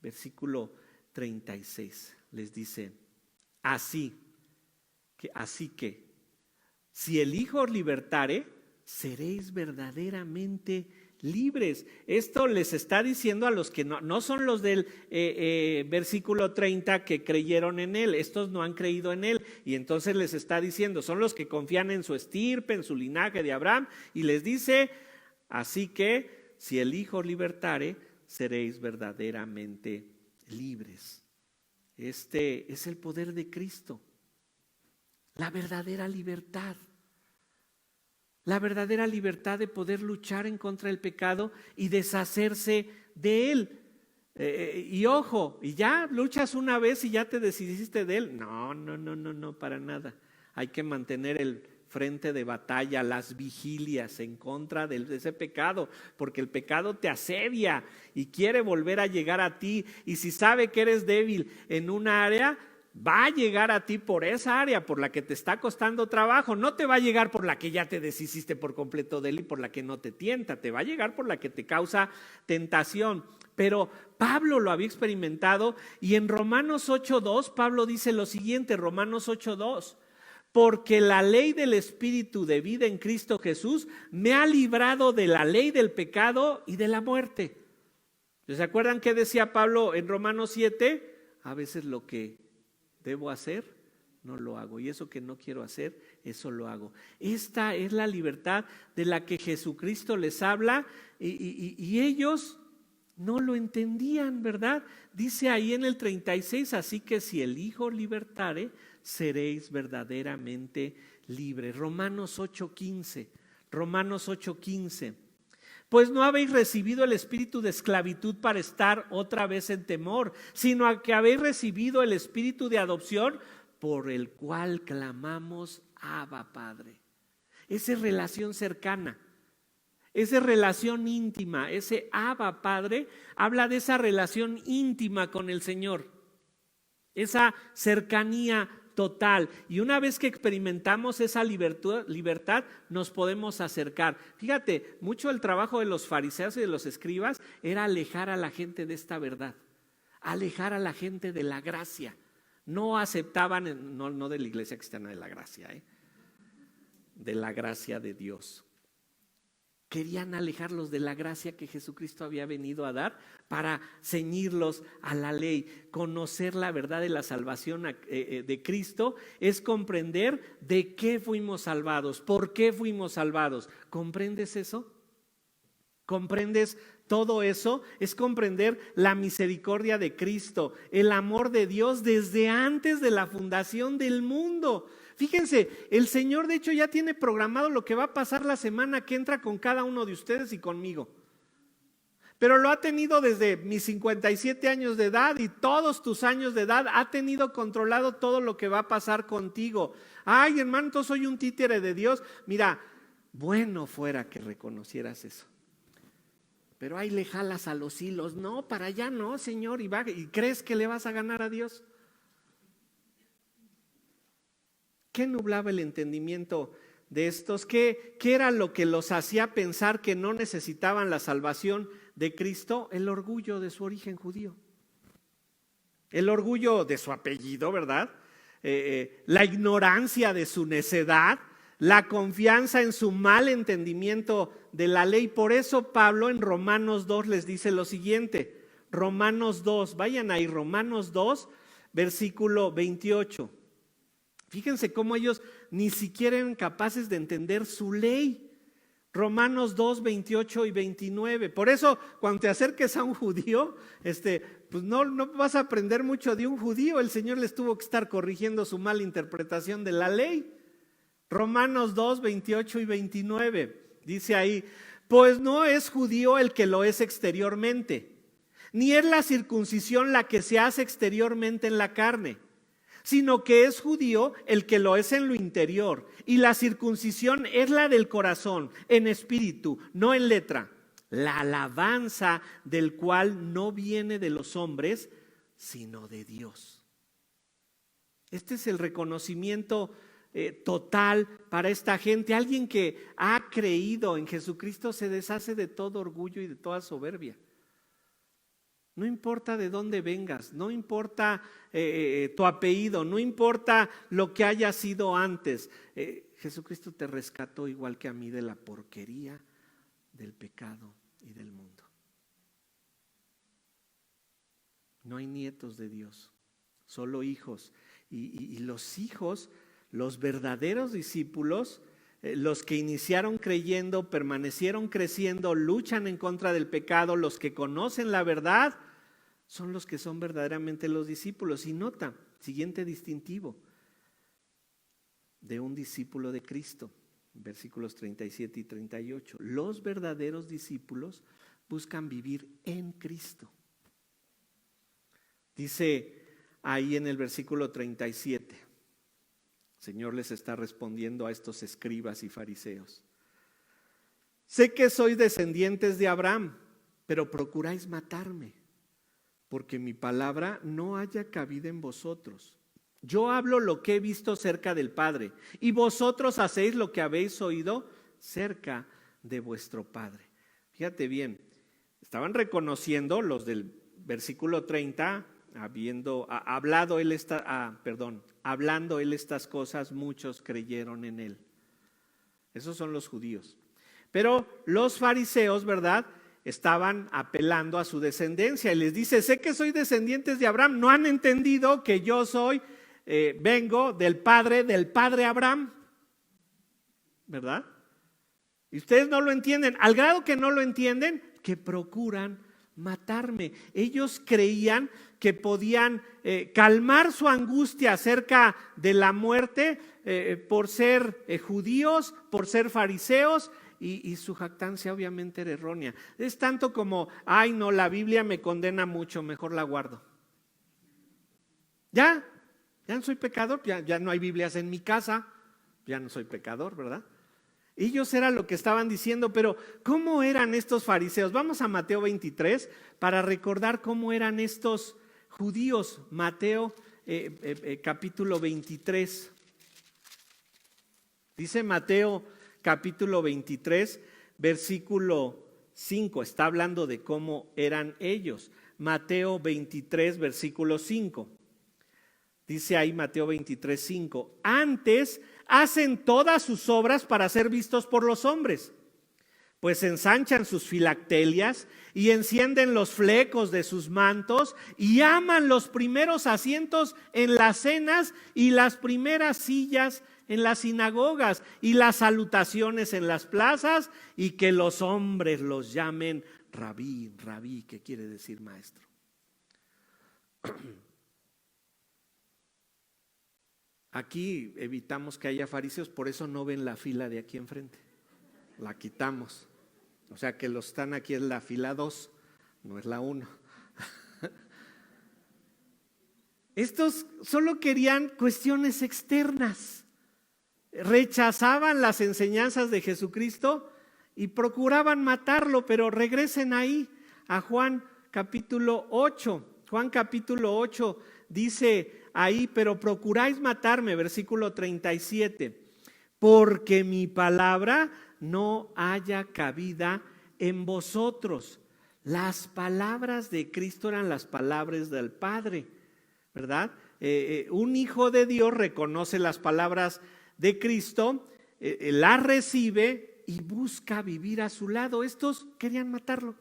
Speaker 1: Versículo 36 les dice, así que si el Hijo os libertare, seréis verdaderamente libres. Esto les está diciendo a los que no son los del versículo 30 que creyeron en Él. Estos no han creído en Él, y entonces les está diciendo, son los que confían en su estirpe, en su linaje de Abraham, y les dice, así que si el Hijo os libertare, seréis verdaderamente libres. Este es el poder de Cristo, la verdadera libertad. La verdadera libertad de poder luchar en contra del pecado y deshacerse de él. Y ojo, y ya luchas una vez y ya te decidiste de él. No, para nada. Hay que mantener el frente de batalla, las vigilias en contra de ese pecado, porque el pecado te asedia y quiere volver a llegar a ti, y si sabe que eres débil en una área, va a llegar a ti por esa área por la que te está costando trabajo. No te va a llegar por la que ya te deshiciste por completo de él y por la que no te tienta, te va a llegar por la que te causa tentación. Pero Pablo lo había experimentado, y en Romanos 8:2 Pablo dice lo siguiente, Romanos 8:2: porque la ley del Espíritu de vida en Cristo Jesús me ha librado de la ley del pecado y de la muerte. ¿Se acuerdan qué decía Pablo en Romanos 7? A veces lo que debo hacer, no lo hago, y eso que no quiero hacer, eso lo hago. Esta es la libertad de la que Jesucristo les habla, y ellos no lo entendían, ¿verdad? Dice ahí en el 36, así que si el Hijo libertare, seréis verdaderamente libres. Romanos 8:15. Pues no habéis recibido el espíritu de esclavitud para estar otra vez en temor, sino que habéis recibido el espíritu de adopción, por el cual clamamos, Abba, Padre. Esa es relación cercana, esa es relación íntima. Ese Abba, Padre, habla de esa relación íntima con el Señor, esa cercanía total. Y una vez que experimentamos esa libertad, nos podemos acercar. Fíjate, mucho del trabajo de los fariseos y de los escribas era alejar a la gente de esta verdad, alejar a la gente de la gracia. No aceptaban, no de la iglesia cristiana de la gracia, de la gracia de Dios. Querían alejarlos de la gracia que Jesucristo había venido a dar para ceñirlos a la ley. Conocer la verdad de la salvación de Cristo es comprender de qué fuimos salvados, por qué fuimos salvados. ¿Comprendes eso? ¿Comprendes todo eso? Es comprender la misericordia de Cristo, el amor de Dios desde antes de la fundación del mundo. Fíjense, el Señor de hecho ya tiene programado lo que va a pasar la semana que entra con cada uno de ustedes y conmigo. Pero lo ha tenido desde mis 57 años de edad y todos tus años de edad. Ha tenido controlado todo lo que va a pasar contigo. Ay, hermano, entonces soy un títere de Dios. Mira, bueno fuera que reconocieras eso. Pero ahí le jalas a los hilos. No, para allá no, Señor. ¿Y crees que le vas a ganar a Dios? ¿Qué nublaba el entendimiento de estos? ¿Qué era lo que los hacía pensar que no necesitaban la salvación de Cristo? El orgullo de su origen judío. El orgullo de su apellido, ¿verdad? La ignorancia de su necedad. La confianza en su mal entendimiento de la ley. Por eso Pablo en Romanos 2 les dice lo siguiente. Romanos 2, vayan ahí, Romanos 2, versículo 28. Fíjense cómo ellos ni siquiera eran capaces de entender su ley. Romanos 2, 28 y 29. Por eso, cuando te acerques a un judío, pues no vas a aprender mucho de un judío. El Señor les tuvo que estar corrigiendo su mala interpretación de la ley. Romanos 2, 28 y 29. Dice ahí, pues no es judío el que lo es exteriormente, ni es la circuncisión la que se hace exteriormente en la carne, sino que es judío el que lo es en lo interior, y la circuncisión es la del corazón, en espíritu, no en letra, la alabanza del cual no viene de los hombres, sino de Dios. Este es el reconocimiento total para esta gente. Alguien que ha creído en Jesucristo se deshace de todo orgullo y de toda soberbia. No importa de dónde vengas, no importa tu apellido, no importa lo que haya sido antes. Jesucristo te rescató igual que a mí de la porquería, del pecado y del mundo. No hay nietos de Dios, solo hijos. Y los hijos, los verdaderos discípulos, los que iniciaron creyendo, permanecieron creciendo, luchan en contra del pecado, los que conocen la verdad, son los que son verdaderamente los discípulos. Y nota, siguiente distintivo de un discípulo de Cristo, versículos 37 y 38. Los verdaderos discípulos buscan vivir en Cristo. Dice ahí en el versículo 37, el Señor les está respondiendo a estos escribas y fariseos. Sé que sois descendientes de Abraham, pero procuráis matarme, porque mi palabra no haya cabida en vosotros. Yo hablo lo que he visto cerca del Padre, y vosotros hacéis lo que habéis oído cerca de vuestro Padre. Fíjate bien, estaban reconociendo los del versículo 30, hablando él estas cosas, muchos creyeron en él. Esos son los judíos. Pero los fariseos, ¿verdad?, estaban apelando a su descendencia y les dice, sé que soy descendientes de Abraham. No han entendido que yo vengo del padre Abraham, ¿verdad? Y ustedes no lo entienden, al grado que no lo entienden, que procuran matarme. Ellos creían que podían calmar su angustia acerca de la muerte por ser judíos, por ser fariseos, y su jactancia obviamente era errónea. Es tanto como, ay no, la Biblia me condena mucho, mejor la guardo. Ya no soy pecador, ya no hay Biblias en mi casa, ya no soy pecador, ¿verdad? Ellos era lo que estaban diciendo, pero ¿cómo eran estos fariseos? Vamos a Mateo 23 para recordar cómo eran estos judíos. Mateo capítulo 23. Dice Mateo capítulo 23, versículo 5. Está hablando de cómo eran ellos. Mateo 23, versículo 5. Dice ahí Mateo 23, 5. Antes hacen todas sus obras para ser vistos por los hombres, Pues ensanchan sus filactelias y encienden los flecos de sus mantos y aman los primeros asientos en las cenas y las primeras sillas en las sinagogas y las salutaciones en las plazas, y que los hombres los llamen rabí, rabí, que quiere decir maestro. Aquí evitamos que haya fariseos, por eso no ven la fila de aquí enfrente, la quitamos. O sea que los están aquí en la fila 2, no es la 1. Estos solo querían cuestiones externas, rechazaban las enseñanzas de Jesucristo y procuraban matarlo, pero regresen ahí a Juan capítulo 8. Juan capítulo 8 dice ahí, pero procuráis matarme, versículo 37, porque mi palabra no haya cabida en vosotros. Las palabras de Cristo eran las palabras del Padre, ¿verdad? Un hijo de Dios reconoce las palabras de Cristo, las recibe y busca vivir a su lado. Estos querían matarlo,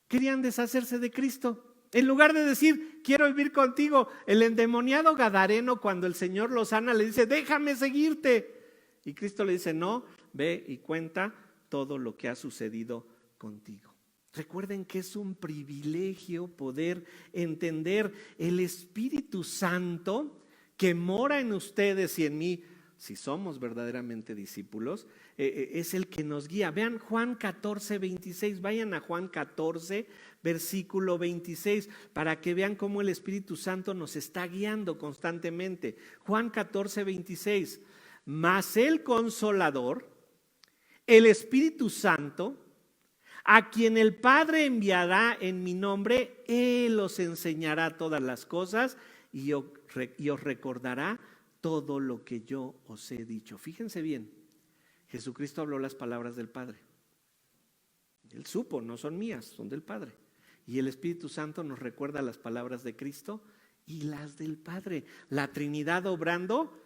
Speaker 1: querían deshacerse de Cristo. En lugar de decir, quiero vivir contigo, el endemoniado gadareno, cuando el Señor lo sana, le dice, déjame seguirte. Y Cristo le dice, no, ve y cuenta todo lo que ha sucedido contigo. Recuerden que es un privilegio poder entender el Espíritu Santo que mora en ustedes y en mí, si somos verdaderamente discípulos, es el que nos guía. Vean Juan 14, 26, vayan a Juan 14, versículo 26, para que vean cómo el Espíritu Santo nos está guiando constantemente. Juan 14, 26, mas el Consolador, el Espíritu Santo, a quien el Padre enviará en mi nombre, Él os enseñará todas las cosas y os recordará todo lo que yo os he dicho. Fíjense bien, Jesucristo habló las palabras del Padre. Él supo, no son mías, son del Padre. Y el Espíritu Santo nos recuerda las palabras de Cristo y las del Padre. La Trinidad obrando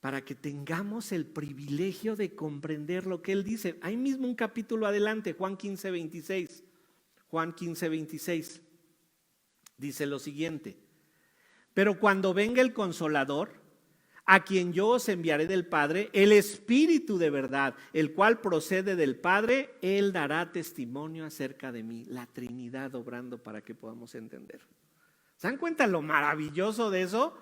Speaker 1: para que tengamos el privilegio de comprender lo que Él dice. Ahí mismo un capítulo adelante, Juan 15, 26. Juan 15, 26. Dice lo siguiente: pero cuando venga el Consolador, a quien yo os enviaré del Padre, el Espíritu de verdad, el cual procede del Padre, Él dará testimonio acerca de mí. La Trinidad obrando para que podamos entender. ¿Se dan cuenta lo maravilloso de eso?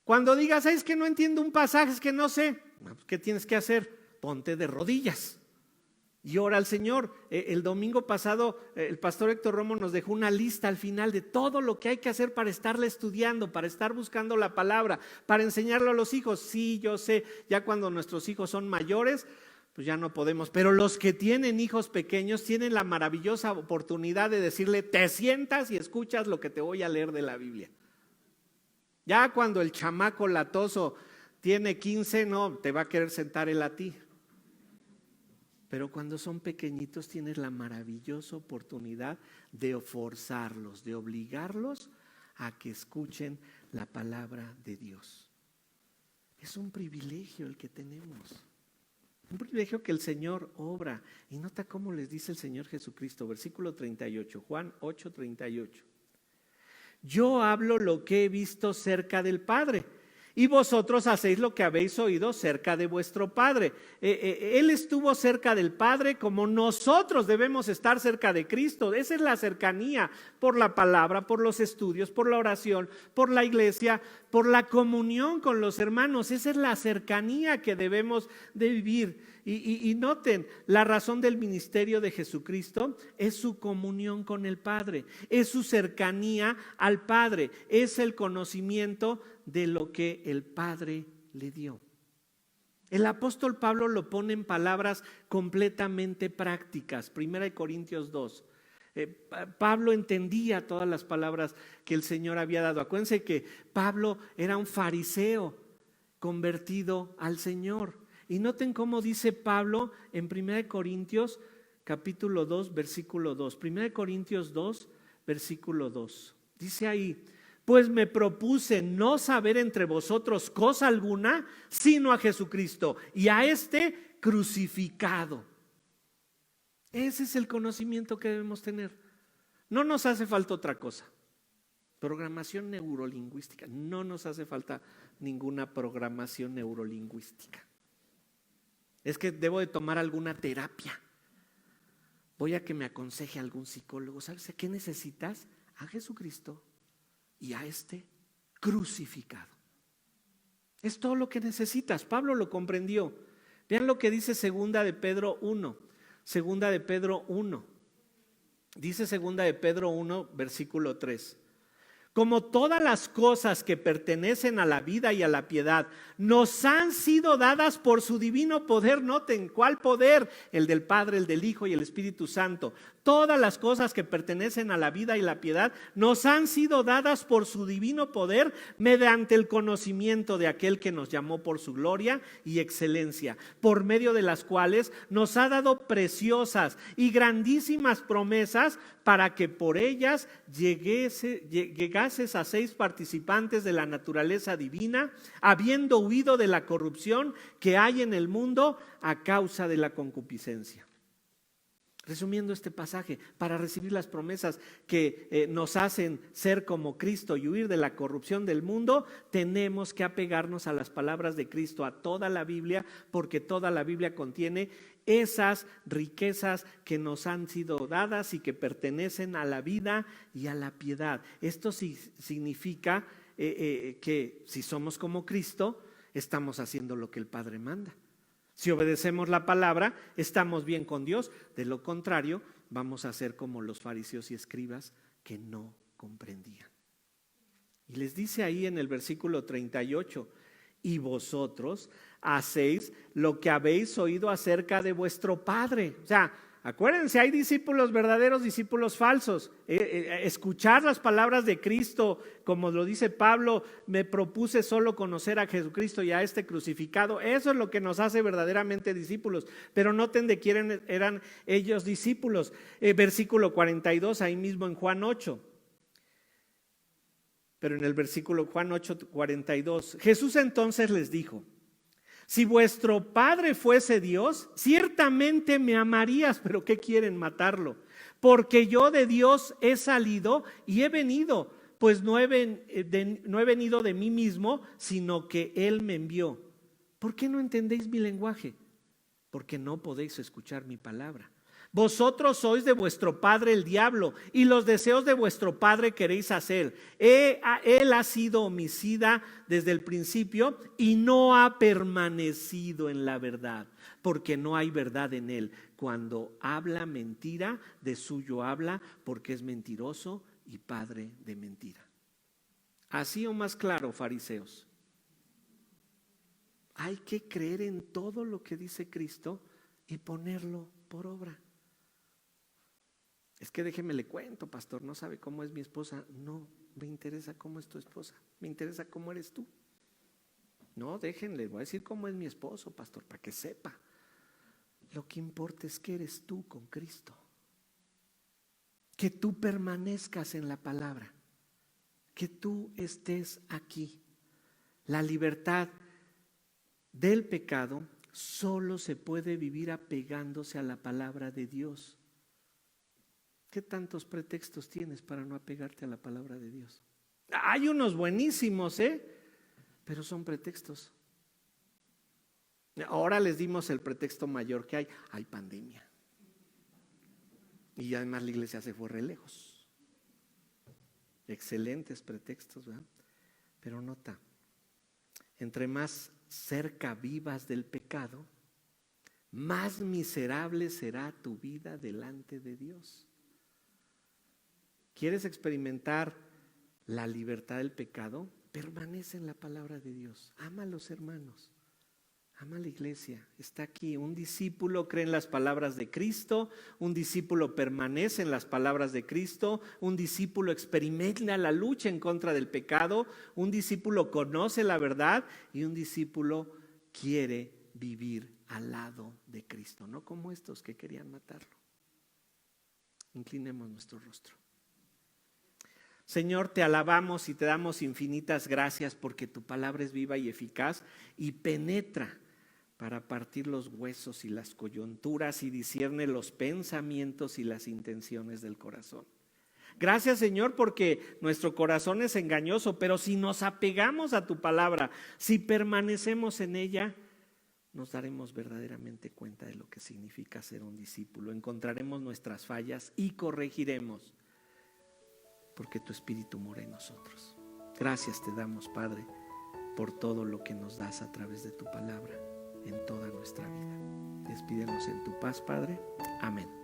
Speaker 1: Cuando digas, es que no entiendo un pasaje, es que no sé, ¿qué tienes que hacer? Ponte de rodillas y ora al Señor. El domingo pasado el pastor Héctor Romo nos dejó una lista al final de todo lo que hay que hacer para estarle estudiando, para estar buscando la palabra, para enseñarlo a los hijos. Sí, yo sé, ya cuando nuestros hijos son mayores, pues ya no podemos, pero los que tienen hijos pequeños tienen la maravillosa oportunidad de decirle, te sientas y escuchas lo que te voy a leer de la Biblia. Ya cuando el chamaco latoso tiene 15, no, te va a querer sentar él a ti. Pero cuando son pequeñitos tienes la maravillosa oportunidad de forzarlos, de obligarlos a que escuchen la palabra de Dios. Es un privilegio el que tenemos. Un privilegio que el Señor obra. Y nota cómo les dice el Señor Jesucristo, versículo 38, Juan 8, 38. Yo hablo lo que he visto cerca del Padre, y vosotros hacéis lo que habéis oído cerca de vuestro Padre. Él estuvo cerca del Padre como nosotros debemos estar cerca de Cristo. Esa es la cercanía, por la palabra, por los estudios, por la oración, por la iglesia, por la comunión con los hermanos. Esa es la cercanía que debemos de vivir. Y noten, la razón del ministerio de Jesucristo es su comunión con el Padre, es su cercanía al Padre, es el conocimiento de lo que el Padre le dio. El apóstol Pablo lo pone en palabras completamente prácticas. 1 Corintios 2. Pablo entendía todas las palabras que el Señor había dado. Acuérdense que Pablo era un fariseo convertido al Señor. Y noten cómo dice Pablo en 1 Corintios capítulo 2, versículo 2. 1 Corintios 2, versículo 2. Dice ahí: pues me propuse no saber entre vosotros cosa alguna, sino a Jesucristo y a este crucificado. Ese es el conocimiento que debemos tener. No nos hace falta otra cosa. Programación neurolingüística. No nos hace falta ninguna programación neurolingüística. Es que debo de tomar alguna terapia. Voy a que me aconseje algún psicólogo. ¿Sabes qué necesitas? A Jesucristo y a este crucificado. Es todo lo que necesitas. Pablo lo comprendió. Vean lo que dice segunda de Pedro 1. Segunda de Pedro 1. Dice segunda de Pedro 1, versículo 3. Como todas las cosas que pertenecen a la vida y a la piedad nos han sido dadas por su divino poder. Noten, ¿cuál poder? El del Padre, el del Hijo y el Espíritu Santo. Todas las cosas que pertenecen a la vida y la piedad nos han sido dadas por su divino poder mediante el conocimiento de aquel que nos llamó por su gloria y excelencia, por medio de las cuales nos ha dado preciosas y grandísimas promesas para que por ellas llegases a seis participantes de la naturaleza divina, habiendo huido de la corrupción que hay en el mundo a causa de la concupiscencia. Resumiendo este pasaje, para recibir las promesas que nos hacen ser como Cristo y huir de la corrupción del mundo, tenemos que apegarnos a las palabras de Cristo, a toda la Biblia, porque toda la Biblia contiene esas riquezas que nos han sido dadas y que pertenecen a la vida y a la piedad. Esto sí significa que si somos como Cristo, estamos haciendo lo que el Padre manda. Si obedecemos la palabra, estamos bien con Dios. De lo contrario, vamos a ser como los fariseos y escribas que no comprendían. Y les dice ahí en el versículo 38, y vosotros hacéis lo que habéis oído acerca de vuestro padre. O sea, acuérdense, hay discípulos verdaderos, discípulos falsos. Escuchar las palabras de Cristo, como lo dice Pablo, me propuse solo conocer a Jesucristo y a este crucificado. Eso es lo que nos hace verdaderamente discípulos. Pero noten de quién eran ellos discípulos. Versículo 42, ahí mismo en Juan 8. Pero en el versículo Juan 8, 42, Jesús entonces les dijo: si vuestro Padre fuese Dios, ciertamente me amarías. ¿Pero qué quieren? Matarlo. Porque yo de Dios he salido y he venido, pues no he venido de mí mismo, sino que Él me envió. ¿Por qué no entendéis mi lenguaje? Porque no podéis escuchar mi palabra. Vosotros sois de vuestro padre el diablo, y los deseos de vuestro padre queréis hacer. Él ha sido homicida desde el principio y no ha permanecido en la verdad, porque no hay verdad en él. Cuando habla mentira, de suyo habla, porque es mentiroso y padre de mentira. Así o más claro, fariseos. Hay que creer en todo lo que dice Cristo y ponerlo por obra. Es que déjeme le cuento, pastor, no sabe cómo es mi esposa. No, me interesa cómo es tu esposa, me interesa cómo eres tú. No, déjenle, voy a decir cómo es mi esposo, pastor, para que sepa. Lo que importa es que eres tú con Cristo. Que tú permanezcas en la palabra, que tú estés aquí. La libertad del pecado solo se puede vivir apegándose a la palabra de Dios. ¿Qué tantos pretextos tienes para no apegarte a la palabra de Dios? Hay unos buenísimos, pero son pretextos. Ahora les dimos el pretexto mayor que hay pandemia. Y además la iglesia se fue re lejos. Excelentes pretextos, ¿verdad? Pero nota, entre más cerca vivas del pecado, más miserable será tu vida delante de Dios. ¿Quieres experimentar la libertad del pecado? Permanece en la palabra de Dios. Ama a los hermanos. Ama a la iglesia. Está aquí. Un discípulo cree en las palabras de Cristo. Un discípulo permanece en las palabras de Cristo. Un discípulo experimenta la lucha en contra del pecado. Un discípulo conoce la verdad. Y un discípulo quiere vivir al lado de Cristo. No como estos que querían matarlo. Inclinemos nuestro rostro. Señor, te alabamos y te damos infinitas gracias porque tu palabra es viva y eficaz y penetra para partir los huesos y las coyunturas y discierne los pensamientos y las intenciones del corazón. Gracias, Señor, porque nuestro corazón es engañoso, pero si nos apegamos a tu palabra, si permanecemos en ella, nos daremos verdaderamente cuenta de lo que significa ser un discípulo. Encontraremos nuestras fallas y corregiremos, porque tu Espíritu mora en nosotros. Gracias te damos, Padre, por todo lo que nos das a través de tu palabra en toda nuestra vida. Despídenos en tu paz, Padre. Amén.